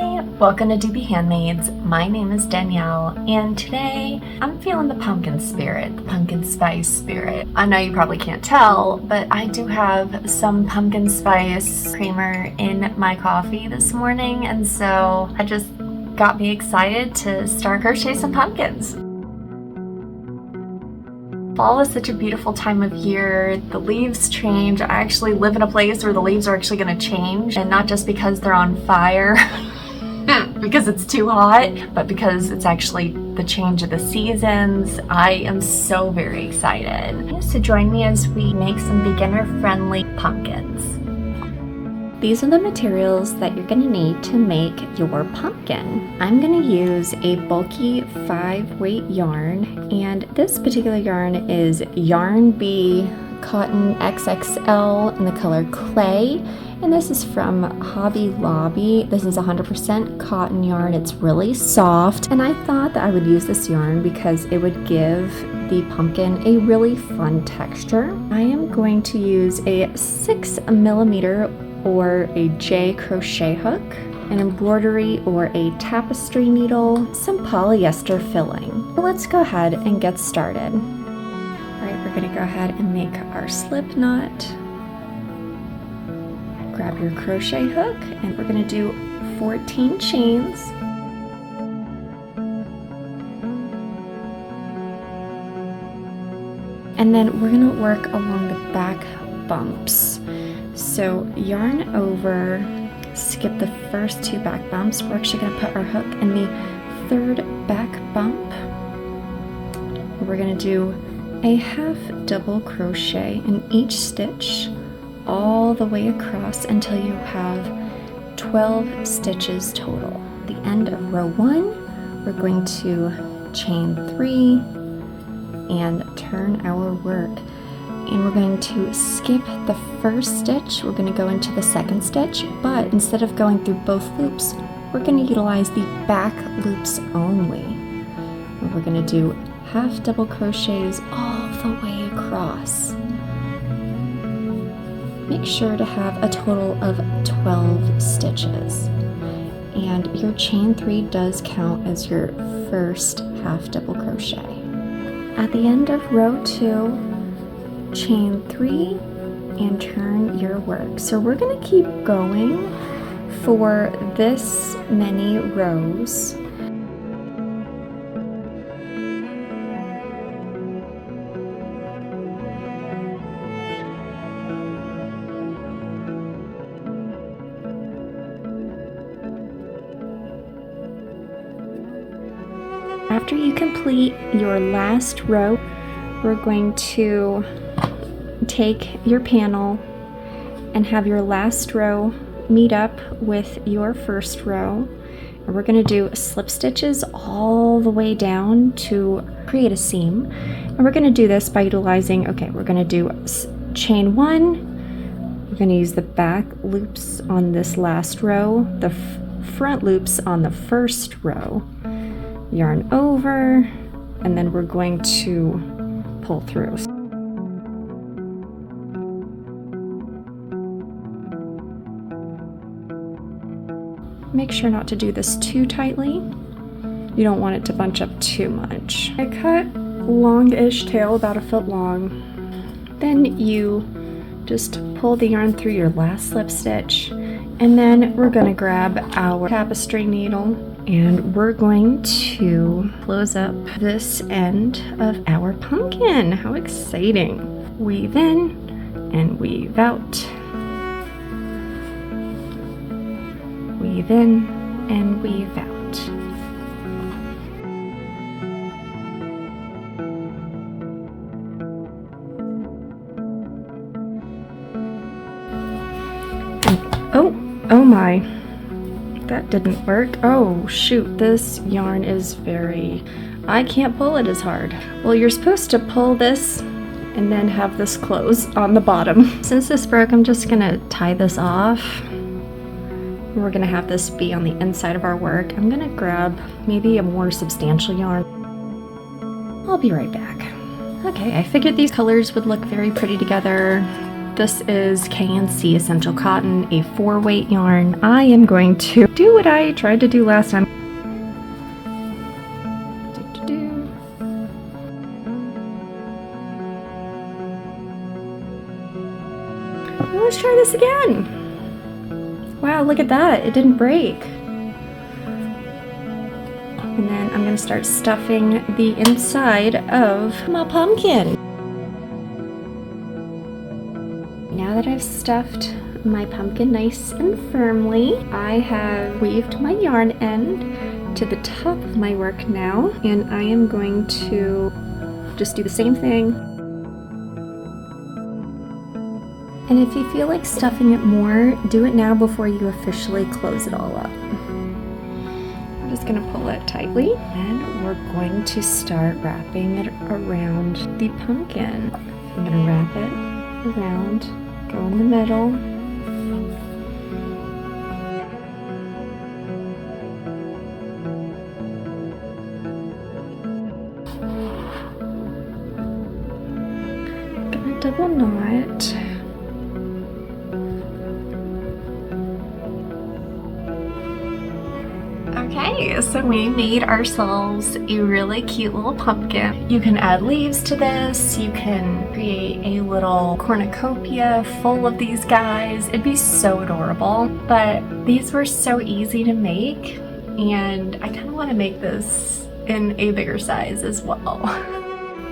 Hi, welcome to DBHandmades. My name is Danielle, and today I'm feeling the pumpkin spirit, the pumpkin spice spirit. I know you probably can't tell, but I do have some pumpkin spice creamer in my coffee this morning, and so I just got me excited to start crochet some pumpkins. Fall is such a beautiful time of year. The leaves change. I actually live in a place where the leaves are actually going to change, and not just because they're on fire because it's too hot, but because it's actually the change of the seasons. I am so very excited. So join me as we make some beginner-friendly pumpkins. These are the materials that you're going to need to make your pumpkin. I'm going to use a bulky 5-weight yarn, and this particular yarn is Yarn Bee Cotton XXL in the color Clay, and this is from Hobby Lobby. This is 100% cotton yarn. It's really soft, and I thought that I would use this yarn because it would give the pumpkin a really fun texture. I am going to use a 6mm or a J crochet hook, an embroidery or a tapestry needle, some polyester filling. Let's go ahead and get started. All right, we're gonna go ahead and make our slip knot. Grab your crochet hook, and we're gonna do 14 chains. And then we're gonna work along the back bumps. So yarn over, skip the first 2 back bumps. We're actually going to put our hook in the 3rd back bump. We're going to do a half double crochet in each stitch all the way across until you have 12 stitches total. At the end of row 1, we're going to chain 3 and turn our work. And we're going to skip the first stitch. We're going to go into the 2nd stitch, but instead of going through both loops, we're going to utilize the back loops only. And we're going to do half double crochets all the way across. Make sure to have a total of 12 stitches. And your chain 3 does count as your first half double crochet. At the end of row 2, chain 3 and turn your work. So we're going to keep going for this many rows. After you complete your last row, we're going to take your panel and have your last row meet up with your first row, and we're going to do slip stitches all the way down to create a seam. And we're going to do this by utilizing, we're going to do chain 1, we're going to use the back loops on this last row, the front loops on the first row, yarn over, and then we're going to pull through. Make sure not to do this too tightly. You don't want it to bunch up too much. I cut long-ish tail, about 1 foot long. Then you just pull the yarn through your last slip stitch, and then we're going to grab our tapestry needle and we're going to close up this end of our pumpkin. How exciting! Weave in and weave out. Weave in and weave out. Oh my, that didn't work. Oh shoot, this yarn is I can't pull it as hard. Well, you're supposed to pull this and then have this close on the bottom. Since this broke, I'm just gonna tie this off. We're gonna have this be on the inside of our work. I'm gonna grab maybe a more substantial yarn. I'll be right back. Okay, I figured these colors would look very pretty together. This is K&C Essential Cotton, a 4-weight yarn. I am going to do what I tried to do last time. Let's try this again. Wow, look at that. It didn't break. And then I'm going to start stuffing the inside of my pumpkin. Now that I've stuffed my pumpkin nice and firmly, I have weaved my yarn end to the top of my work now, and I am going to just do the same thing. And if you feel like stuffing it more, do it now before you officially close it all up. I'm just going to pull it tightly, and we're going to start wrapping it around the pumpkin. I'm going to wrap it around, go in the middle. Gonna double knot. Okay, so we made ourselves a really cute little pumpkin. You can add leaves to this, you can create a little cornucopia full of these guys. It'd be so adorable, but these were so easy to make, and I kind of want to make this in a bigger size as well.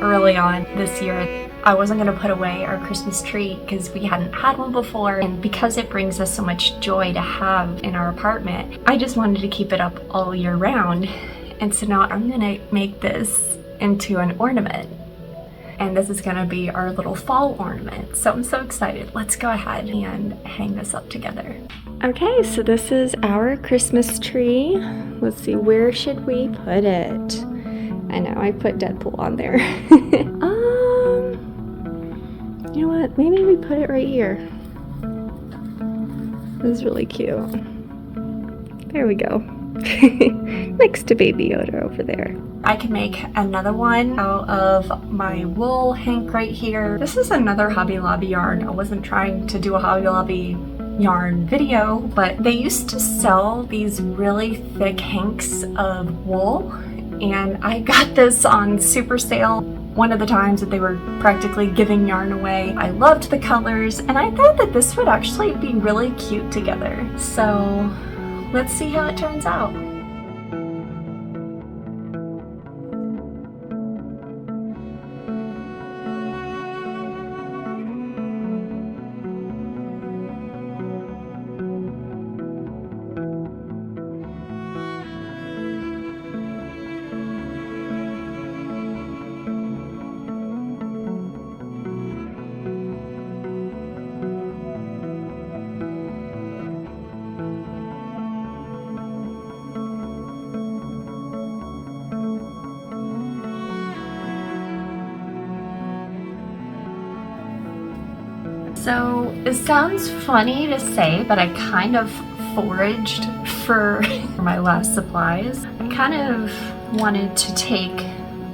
Early on this year, I wasn't going to put away our Christmas tree because we hadn't had one before, and because it brings us so much joy to have in our apartment, I just wanted to keep it up all year round. And so now I'm going to make this into an ornament, and this is going to be our little fall ornament. So I'm so excited. Let's go ahead and hang this up together. Okay, so this is our Christmas tree. Let's see, where should we put it? I know, I put Deadpool on there. You know what? Maybe we put it right here. This is really cute. There we go. Next to Baby Yoda over there. I can make another one out of my wool hank right here. This is another Hobby Lobby yarn. I wasn't trying to do a Hobby Lobby yarn video, but they used to sell these really thick hanks of wool, and I got this on super sale one of the times that they were practically giving yarn away. I loved the colors, and I thought that this would actually be really cute together. So let's see how it turns out. So it sounds funny to say, but I kind of foraged for my last supplies. I kind of wanted to take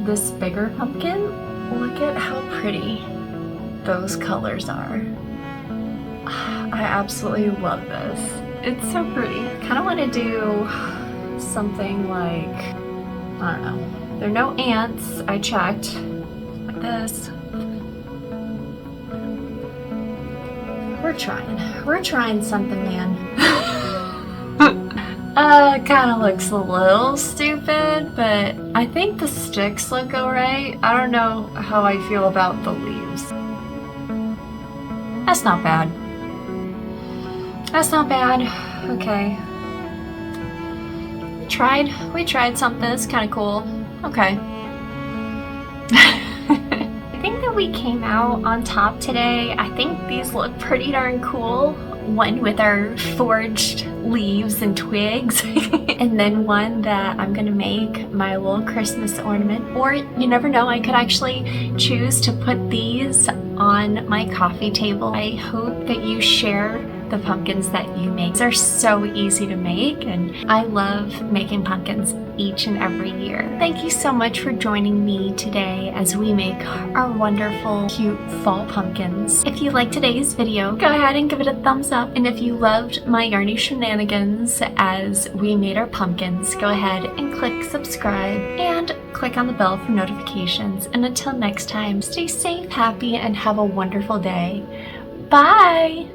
this bigger pumpkin. Look at how pretty those colors are. I absolutely love this. It's so pretty. I kind of want to do something like, I don't know. There are no ants, I checked, like this. We're trying something, man. Kind of looks a little stupid, but I think the sticks look alright. I don't know how I feel about the leaves. That's not bad. That's not bad. Okay. We tried something. It's kind of cool. Okay. I think that we came out on top today. I think these look pretty darn cool. One with our forged leaves and twigs, and then one that I'm gonna make my little Christmas ornament. Or you never know, I could actually choose to put these on my coffee table. I hope that you share the pumpkins that you make. They're so easy to make, and I love making pumpkins each and every year. Thank you so much for joining me today as we make our wonderful, cute fall pumpkins. If you liked today's video, go ahead and give it a thumbs up. And if you loved my yarny shenanigans as we made our pumpkins, go ahead and click subscribe and click on the bell for notifications. And until next time, stay safe, happy, and have a wonderful day. Bye!